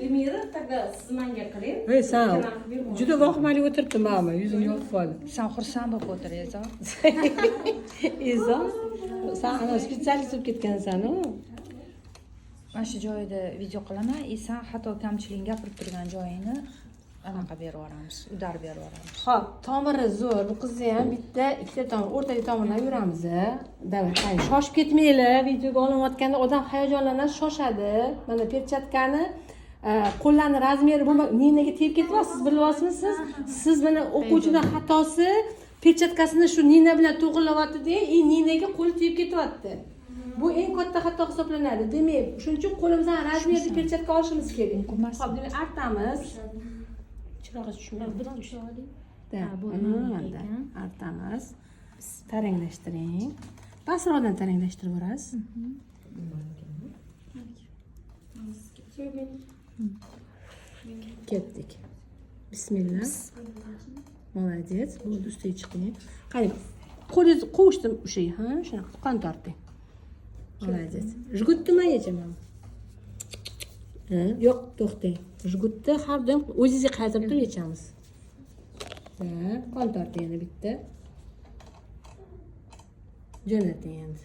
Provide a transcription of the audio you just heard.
Elmira taga siz menga qiling. Ey sen juda vahimali o'tiribdim mana yuzim yo'q qoldi. Sen xursand bo'lib o'tiraysan. Izo sen ana specialist bo'lib ketgansan-ku. Mana shu joyda video qilaman, sen xato kamchilikni gapirib turgan joyingni anaqa berib yuboramiz, udarib berib yuboramiz. Xo'p, tomiri zo'r. Bu qizni ham bitta, ikkita tomir, o'rtaga tomirdan yuramiz. Davay, qani shoshib ketmanglar. Videoga olinayotganda odam hayajonlanadi, shoshadi. Mana perchatkani qo'llarni razmeri ninaga tegib ketyapsiz, bilyapsizmi? Siz mana o'quvchining xatosi perchatkasini shu nina bilan to'g'irlayapti-da, ninaga qo'li tegib ketyapti. Bu eng katta xato hisoblanadi. Demak, shuning uchun qo'limizdan razmerli perchatka olishimiz kerak. Xo'p, demak, artamiz. Chirog'i tushmaydi. Biroz tushadi. Mana artamiz. Taranglashtiring. Pastroqdan taranglashtirib yuborasiz. Ketdik. Bismillah. Молодец. Bo'ldi, ustiga chiqing. Qarang. Qo'lingizni qovushdim o'sha, ha, shunaqa qon torting. Молодец. Jgutni yechaman. Yo'q, to'xtang. Jgutni har doim o'zingizga qaytarib turib yechamiz. Qon torting yana bitta. Jo'nating endi.